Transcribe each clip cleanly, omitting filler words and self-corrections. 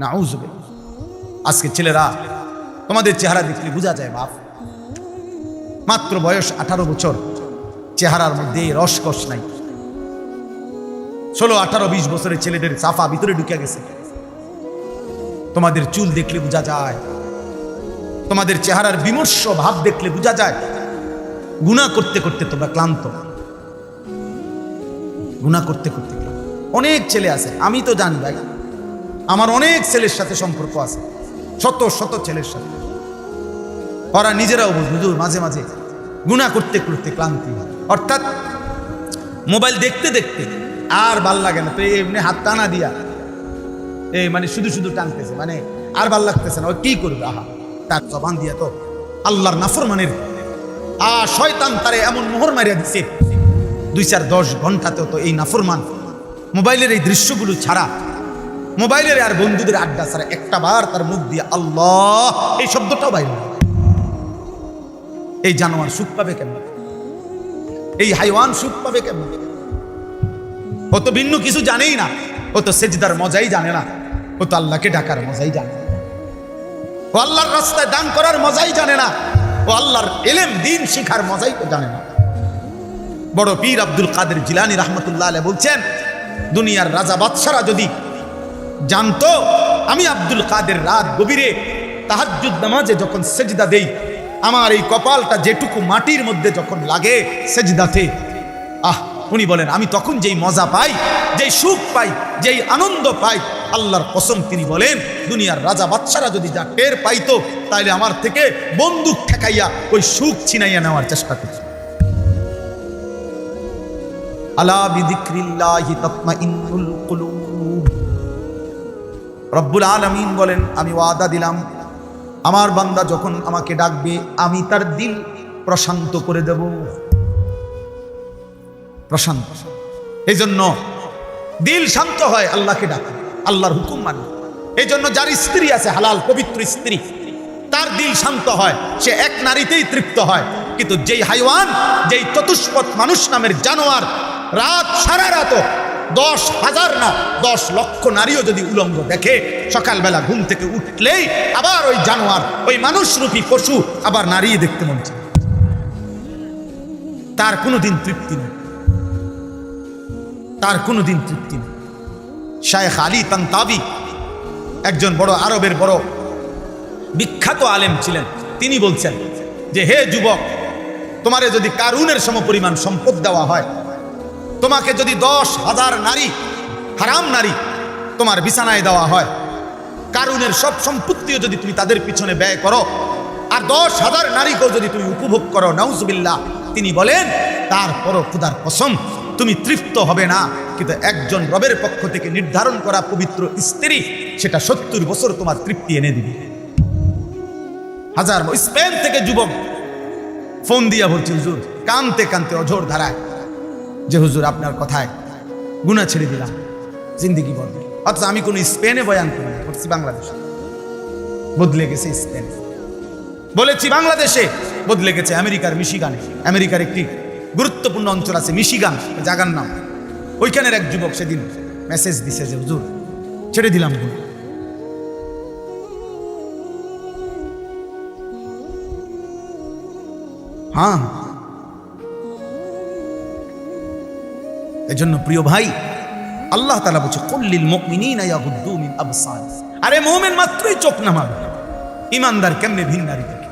নাউযুবিল্লাহ। আজকে ছেলেরা তোমাদের চেহারা দেখলে বোঝা যায় বাপ, মাত্র বয়স 18 বছর, চেহারার মধ্যে রসকস নাই। 16, 18, 20 বছরের ছেলেদের সাফা ভিতরে ঢুকে গেছে। তোমাদের চুল দেখলে বোঝা যায়, তোমাদের চেহারার বিমর্ষ ভাব দেখলে বোঝা যায় গুনাহ করতে করতে তোমরা ক্লান্ত, গুনাহ করতে করতে ক্লান্ত। অনেক ছেলে আছে, আমি তো জানি ভাই, আমার অনেক ছেলের সাথে সম্পর্ক আছে, শত শত ছেলের সাথে। ওরা নিজেরাও হুজুর মাঝে মাঝে গুনাহ করতে করতে ক্লান্তি হয়। অর্থাৎ মোবাইল দেখতে দেখতে আর ভাল লাগে না, তো এমনি হাত টানা দিয়া মানে শুধু শুধু টানতেছে, মানে আর ভাল লাগতেছে না, ও কি করবে? আহা, তার জবান দিয়া তো আল্লাহর নাফরমানের শয়তান তারে এমন মোহর মারিয়া দিছে, 2-4-10 ঘন্টাতেও তো এই নাফরমান মোবাইলের এই দৃশ্যগুলো ছাড়া, মোবাইলের আর বন্ধুদের আড্ডা ছাড়া একটা বার তার মুখ দিয়ে আল্লাহ এই শব্দটাও বাইরে। এই জানোয়ার সুখ পাবে কেমন? এই হাইওয়ান সুখ পাবে কেমন? ও তো ভিন্ন কিছু জানেই না, ও তো সেজদার মজাই জানে না, ও তো আল্লাহকে ডাকার মজাই জানে না, ও আল্লাহর রাস্তায় দান করার মজাই জানে না, ও আল্লাহর ইলম দ্বীন শিখার মজাই তো জানে না। বড় পীর আব্দুল কাদের জিলানী রাহমাতুল্লাহ আলাইহি বলছেন, দুনিয়ার রাজা বাদশারা যদি জানতো আমি আব্দুল কাদের রাত গভীরে তাহাজ্জুদ নামাজে যখন সেজদা দেই, আমার এই কপালটা যেটুকু মাটির মধ্যে যখন লাগে সেজদাতে, উনি বলেন আমি তখন যেই মজা পাই, যেই সুখ পাই, যেই আনন্দ পাই, আল্লাহর কসম তিনি বলেন দুনিয়ার রাজা বাদশারা যদি যা টের পাইতো, তাইলে আমার থেকে বন্দুক ঠেকাইয়া ওই সুখ ছিনাইয়া নেওয়ার চেষ্টা করত। আলা বিযিকরিল্লাহি তাতমাইন্নুল কুলুব। রব্বুল আলামিন বলেন আমি ওয়াদা দিলাম আমার বান্দা যখন আমাকে ডাকবে আমি তার দিল প্রশান্ত করে দেব, প্রশান্ত। এই জন্য দিল শান্ত হয় আল্লাহকে ডাকে, আল্লাহর হুকুম মানে। এই জন্য যার স্ত্রী আছে হালাল পবিত্র স্ত্রী, তার দিল শান্ত হয়, সে এক নারীতেই তৃপ্ত হয়। কিন্তু যেই হাইওয়ান, যেই চতুষ্পদ মানুষ নামের জানোয়ার, রাত সারা রাত 10,000 না 10 লক্ষ নারীও যদি উলঙ্গ দেখে, সকালবেলা ঘুম থেকে উঠলেই আবার ওই জানোয়ার, ওই মানুষরূপী পশু আবার নারী দেখতে মন চায়, তার কোনোদিন তৃপ্তি নেই, তার কোনোদিন তৃপ্তি নেই। শায়েখ আলী তানতাবি একজন বড় আরবের বড় বিখ্যাত আলেম ছিলেন, তিনি বলছেন যে হে যুবক, তোমারে যদি কারুনের সমপরিমাণ সম্পদ দেওয়া হয়, তোমাকে যদি 10,000 নারী, হারাম নারী তোমার বিছানায় দেওয়া হয়, কারুনের সব সম্পত্তিও যদি তুমি তাদের পিছনে ব্যয় করো, আর 10,000 নারীকেও যদি তুমি উপভোগ করো, নাউজুবিল্লাহ, তিনি বলেন তারপরও খোদার কসম তুমি তৃপ্ত হবে না। কিন্তু একজন রবের পক্ষ থেকে নির্ধারণ করা পবিত্র স্ত্রী, সেটা 70 বছর তোমার তৃপ্তি এনে দিবে। স্পেন থেকে যুবক ফোন দিয়া বলছে হুজুর, কানতে কানতে অঝোর ধারায়, যে হুজুর আপনার কথায় গুনাহ ছেড়ে দিলাম, জিন্দেগি বদলে। অথচ আমি কোন স্পেনে বয়ান করি না, করছি বাংলাদেশে, বদলে গেছে স্পেন। বলেছি বাংলাদেশে, বদলে গেছে আমেরিকার মিশিগানে। আমেরিকার একটি গুরুত্বপূর্ণ অঞ্চল আছে মিশিগান, জায়গার নাম। ওইখানের এক যুবক সেদিন মেসেজ দিছে যে হুজুর ছেড়ে দিলাম গুনাহ। হ্যাঁ, এজন্য প্রিয় ভাই, আল্লাহ তাআলা বলছে কুল্লিল মুমিনিনা ইয়াগুদ্দু মিন আবসার। আরে মুমিন মাত্রই চোখ নামাবে, ইমানদার কেমনে ভিন নারী দেখে?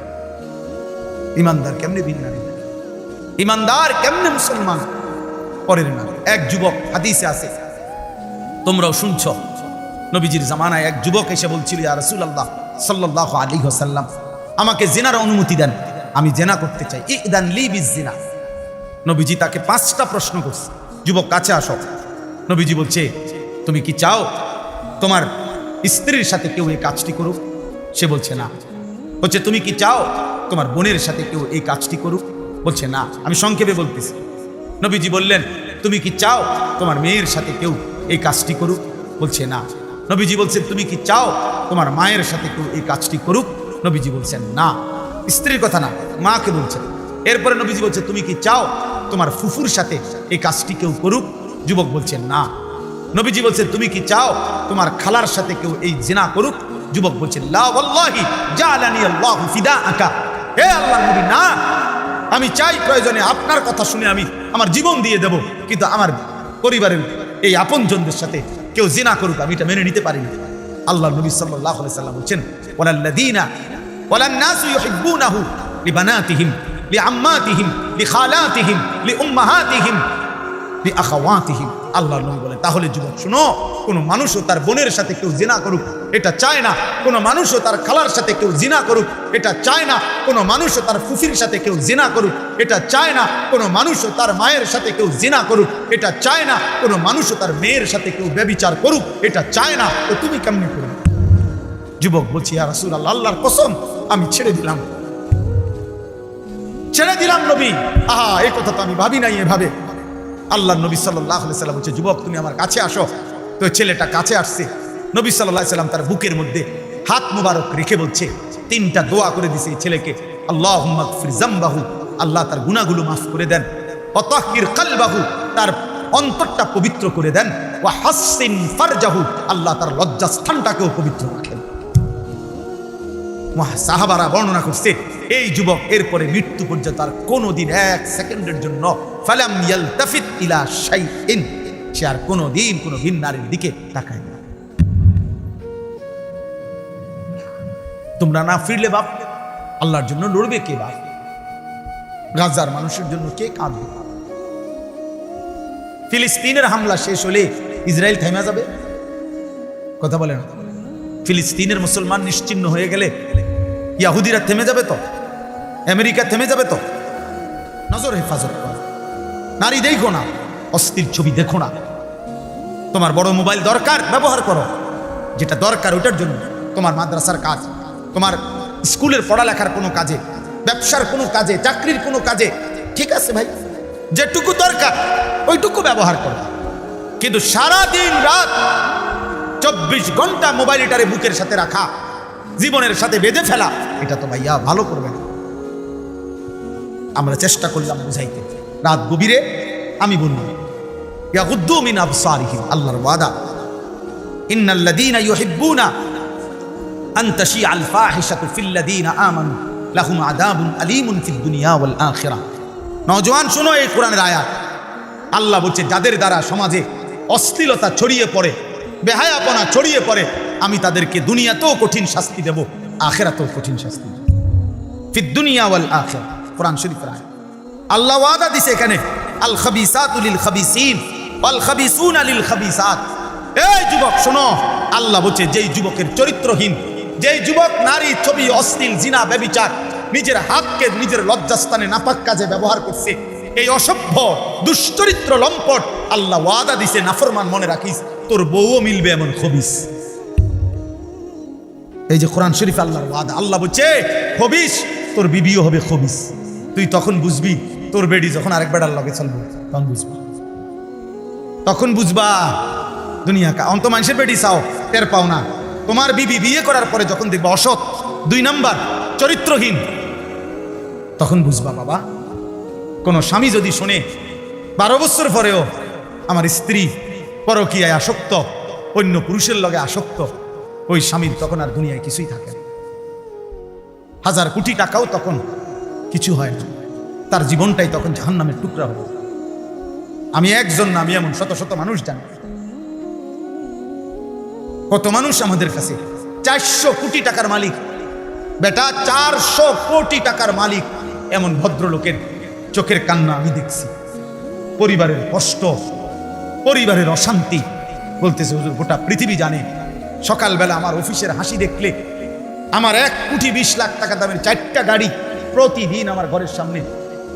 ইমানদার কেমনে ভিন নারী দেখে? ইমানদার কেমনে মুসলমান পরের নারী? এক যুবক, হাদিসে আছে, তোমরাও শুনছো, নবীজির জামানায় এক যুবক এসে বলছিল ইয়া রাসূলুল্লাহ সাল্লাল্লাহু আলাইহি ওয়াসাল্লাম, আমাকে জিনার অনুমতি দেন, আমি জিনা করতে চাই, ইদান লি বিজিনা। নবীজি তাকে 5টা প্রশ্ন করছে, যুবক কাছে আসো। নবীজি বলছে তুমি কি চাও তোমার স্ত্রীর সাথে কেউ এই কাজটি করুক? সে বলছে না। বলছে তুমি কি চাও তোমার বোনের সাথে কেউ এই কাজটি করুক? বলছে না। আমি সংক্ষেপে বলতেছি। নবীজি বললেন তুমি কি চাও তোমার মেয়ের সাথে কেউ এই কাজটি করুক? বলছে না। নবীজি বলছেন তুমি কি চাও তোমার মায়ের সাথে কেউ এই কাজটি করুক? নবীজি বলছেন না। স্ত্রীর কথা না, মাকে বলছেন। এরপরে নবীজি বলছে তুমি কি চাও তোমার ফুফুর সাথে এই কাজটি কেউ করুক? যুবক বলছেন না। নবীজি বলছে তুমি কি চাও তোমার খালার সাথে কেউ এই জিনা করুক? যুবক বলছে লা ওয়াল্লাহি জালানি আল্লাহু ফিদাআকা, হে আল্লাহর নবী না, আমি চাই প্রয়োজনে আপনার কথা শুনে আমি আমার জীবন দিয়ে দেব, কিন্তু আমার পরিবারের এই আপনজনদের সাথে কেউ জিনা করুক আমি এটা মেনে নিতে পারি না। আল্লাহর নবী সাল্লাল্লাহু আলাইহি সাল্লাম বলেন ওয়ালাল্লাযীনা ওয়ালান্নাসু ইউহিব্বুনাহু লিবানাতিহিম লিআম্মাতিহিম লিখালাতিহিম লিউম্মাহাতিহিম লিআখাওয়াতিহিম। আল্লাহর নবী বলেন তাহলে যুবক শুনো, কোন মানুষও তার বোনের সাথে কেউ জিনা করুক এটা চায় না, কোন মানুষও তার খালার সাথে কেউ জিনা করুক এটা চায় না, কোন মানুষও তার ফুফির সাথে কেউ জিনা করুক এটা চায় না, কোন মানুষও তার মায়ের সাথে কেউ জিনা করুক এটা চায় না, কোন মানুষও তার মেয়ের সাথে কেউ ব্যভিচার করুক এটা চায় না, তো তুমি কেমনে করবে? যুবক বলছি ইয়া রাসূলুল্লাহ, আল্লাহর কসম আমি ছেড়ে দিলাম নবী। আহা, এই কথা তো আমি ভাবি নাই এভাবে। আল্লাহর নবী সাল্লাল্লাহু আলাইহি সাল্লাম বলছে যুবক তুমি আমার কাছে আসো। তো ছেলেটা কাছে আসছে, নবী সাল্লাল্লাহু আলাইহি সাল্লাম তার বুকের মধ্যে হাত মুবারক রেখে বলছে, তিনটা দোয়া করে দিছে এই ছেলেকে, আল্লাহুম্মা গফির যামবাহু, আল্লাহ তার গুনাহগুলো মাফ করে দেন, ওয়া তাহহির কলবাহু, তার অন্তরটা পবিত্র করে দেন, ওয়া হাসসিন ফারজাহু, আল্লাহ তার লজ্জাস্থানটাকেও পবিত্র রাখেন। সাহাবারা বর্ণনা করছে এই যুবক এরপরে মৃত্যু পর্যন্ত আর কোনোদিন এক সেকেন্ডের জন্য ফালাম ইয়ালতাফিত ইলা শাইইন, সে আর কোনোদিন কোনো ভিন নারীর দিকে তাকায় না। তোমরা না ফিরলে বাপ আল্লাহর জন্য লড়বে কে? বাপ গাজার মানুষের জন্য কে কাঁদবে? ফিলিস্তিনের হামলা শেষ হলে ইসরায়েল থেমে যাবে? কথা বলে না। ফিলিস্তিনের মুসলমান নিশ্চিহ্ন হয়ে গেলে ইহুদিরা থেমে যাবে তো? আমেরিকা থেমে যাবে তো? নজর হেফাজত করো, নারী দেখো না, অস্থির ছবি দেখো না। তোমার বড় মোবাইল দরকার, ব্যবহার করো, যেটা দরকার ওটার জন্য। তোমার মাদ্রাসার কাজ, তোমার স্কুলের পড়ালেখার কোনো কাজে, ব্যবসার কোনো কাজে, চাকরির কোনো কাজে, ঠিক আছে ভাই, যেটুকু দরকার ওইটুকু ব্যবহার করো। কিন্তু সারা দিন রাত 24 ঘন্টা মোবাইলটারে বুকের সাথে রাখা, জীবনের সাথে বেঁধে ফেলা, এটা তো ভাইয়া ভালো করবে না। আমরা চেষ্টা করলাম বুঝাইতে, রাত গভীরে আমি বললাম ইয়াগুদ্দু মিন আবসারিহিম, আল্লাহর ওয়াদা ইন্নাল্লাযীনা ইউহিব্বুনা আন তাশিআল ফাহিশাতু ফিল্লাযীনা আমানু লাহুম আযাবুন আলীমুন ফিদ দুনিয়া ওয়াল আখিরাহ। নওজোয়ান শোনো এই কোরআনের আয়াত। আল্লাহ বলছে যাদের দ্বারা সমাজে অশ্লীলতা ছড়িয়ে পড়ে, বেহায়াপনা ছড়িয়ে পড়ে, আমি তাদেরকে দুনিয়াতেও কঠিন শাস্তি দেব, আখিরাতেও কঠিন শাস্তি দেব। ফিদ দুনিয়া ওয়াল আখিরাহ, কোরআন শরীফের আয়াত। আল্লাহ ওয়াদা দিছে এখানে, আল খাবিসাতু লিল খাবিসিন ওয়াল খাবিসুনা লিল খাবিসাত। এই যুবক শোনো, আল্লাহ বলছে যেই যুবকের চরিত্রহীন, যেই যুবক নারী ছবি, অশ্লীল, জিনা, ব্যভিচার, নিজের হাতকে নিজের লজ্জাস্থানে নাপাক কাজে ব্যবহার করছে, এই অসভ্য দুশ্চরিত্র লম্পট, আল্লাহ ওয়াদা দিছে নাফরমান মনে রাখিস তোর বউও মিলবে এমন খবিস। এই যে কোরআন শরীফ আল্লাহর ওয়াদা, আল্লাহ বলছে খবিস, তোর বিবিও হবে খবিস। তুই তখন বুঝবি তোর বেডি যখন আরেক বেড়ার লগে চলবে, তখন বুঝবি, তখন বুঝবা দুনিয়া কা অন্ত মানুষের বেডি চাও, টের পাও না। তোমার বিবি বিয়ে করার পরে যখন দেখবা অসৎ, 2 নাম্বার, চরিত্রহীন, তখন বুঝবা বাবা। কোন স্বামী যদি শোনে 12 বছর পরেও আমার স্ত্রী পরকীয়ায় আসক্ত, অন্য পুরুষের লগে আসক্ত, ওই স্বামীর তখন আর দুনিয়ায় কিছুই থাকে না। 1000 কোটি টাকাও তখন কিছু হয় না, তার জীবনটাই তখন জাহান্নামের টুকরা হবে। আমি একজন না, আমি এমন শত শত মানুষ জানি। কত মানুষ আমাদের কাছে 400 কোটি টাকার মালিক, বেটা 400 কোটি টাকার মালিক, এমন ভদ্রলোকের চোখের কান্না আমি দেখছি। পরিবারের কষ্ট, পরিবারের অশান্তি, বলতেছে হুজুর গোটা পৃথিবী জানে। সকালবেলা আমার অফিসের হাসি দেখলে, আমার 1 কোটি 20 লাখ টাকা দামের 4টা গাড়ি প্রতিদিন আমার ঘরের সামনে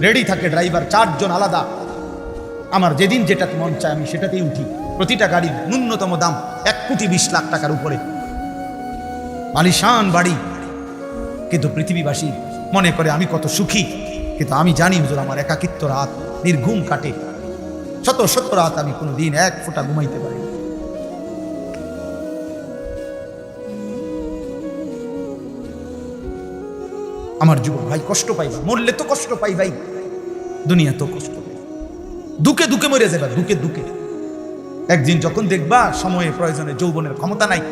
রেডি থাকে, ড্রাইভার 4 জন আলাদা। আমার যেদিন যেটা মন চায় আমি সেটাতেই উঠি। প্রতিটা গাড়ির ন্যূনতম দাম 1 কোটি 20 লাখ টাকার উপরে, আলিশান বাড়ি। কিন্তু পৃথিবীবাসী মনে করে আমি কত সুখী, কিন্তু আমি জানি হুজুর আমার একাকিত্ব রাত নির্ঘুম কাটে। শত শত রাত আমি কোনো দিন 1 ফোঁটা ঘুমাইতে পারি না। আমার যুবক ভাই কষ্ট পাইবা, মরলে তো কষ্ট পাই ভাই, দুনিয়া তো কষ্ট পাই, দুঃখে দুঃখে মরে যাবে, দুঃখে দুঃখে। একদিন যখন দেখবা সময়ে প্রয়োজনে যৌবনের ক্ষমতা নাই,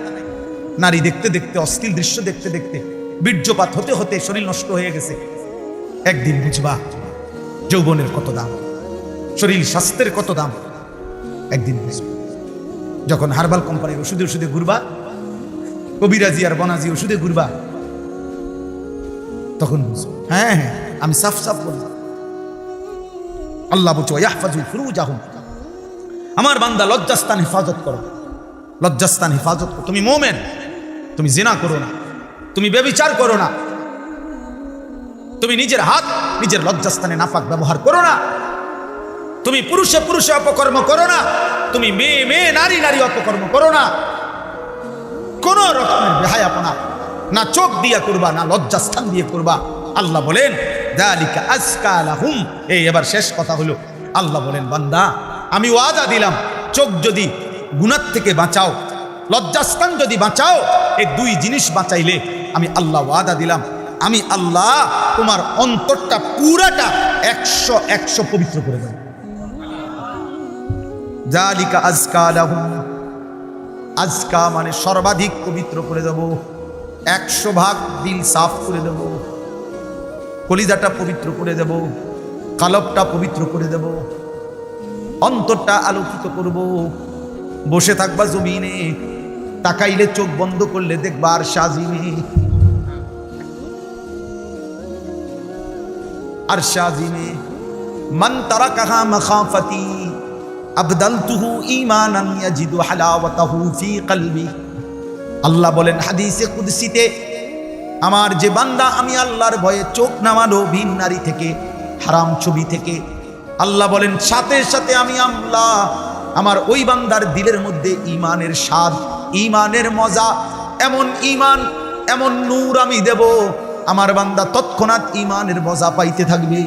নারী দেখতে দেখতে, অশ্লীল দৃশ্য দেখতে দেখতে, বীর্যপাত হতে হতে শরীর নষ্ট হয়ে গেছে, একদিন বুঝবা যৌবনের কত দাম, শরীর স্বাস্থ্যের কত দাম। একদিন বুঝবা যখন হার্বাল কোম্পানির ওষুধে ওষুধে ঘুরবা, কবিরাজি আর বনাজি ওষুধে ঘুরবা, তখন বুঝবা। হ্যাঁ হ্যাঁ, আমি সাফ সাফ বললাম। আল্লাহ বলছো ইয়াহফাজু ফুরুজাহুম, আমার বান্দা লজ্জাস্থান হেফাজত করো, লজ্জাস্থান হেফাজত করো। তুমি মোমেন, তুমি জিনা করো না, তুমি ব্যভিচার করো না, তুমি নিজের হাত নিজের লজ্জাস্থানে নাপাক ব্যবহার করো না, তুমি পুরুষে পুরুষে অপকর্ম করো না, তুমি মেয়ে মেয়ে নারী নারী অপকর্ম করো না, কোন রকমের বেহায়াপনা না চোখ দিয়া করবা না লজ্জাস্থান দিয়ে করবা। আল্লাহ বলেন যালিকা আজকা লাহুম। এই এবার শেষ কথা হলো, আল্লাহ বলেন বান্দা আমি ওয়াদা দিলাম, চোখ যদি গুনাহ থেকে বাঁচাও, লজ্জাস্থান যদি বাঁচাও, এই দুই জিনিস বাঁচাইলে আমি আল্লাহ ওয়াদা দিলাম, আমি আল্লাহ তোমার অন্তরটা পুরাটা 100 পবিত্র করে দেব। যালিকা আজকা লাহুম, আজকা মানে সর্বাধিক পবিত্র করে দেব, 100 দিল সাফ করে দেব, কলিজাটা পবিত্র করে দেব, কালবটা পবিত্র করে দেব, অন্তরটা আলোকিত করব। বসে থাকবা জমিনে, তাকাইলে চোখ বন্ধ করলে দেখবা আর সাজিনে, আর সাজিনে মান তারাকাহা মাখাফাতি আবদালতুহু ঈমানান ইয়াজিদু হালাওয়াতাহু ফি কলবি। আল্লাহ বলেন হাদিসে কুদসিতে, আমার যে বান্দা আমি আল্লাহর ভয়ে চোখ নামালো ভিন নারী থেকে, হারাম ছবি থেকে, আল্লাহ বলেন সাথে সাথে আমি আল্লাহ আমার ওই বান্দার দিলের মধ্যে ঈমানের স্বাদ, ঈমানের মজা, এমন ঈমান এমন নূর আমি দেব, আমার বান্দা তৎক্ষণাৎ ঈমানের মজা পাইতে থাকবে।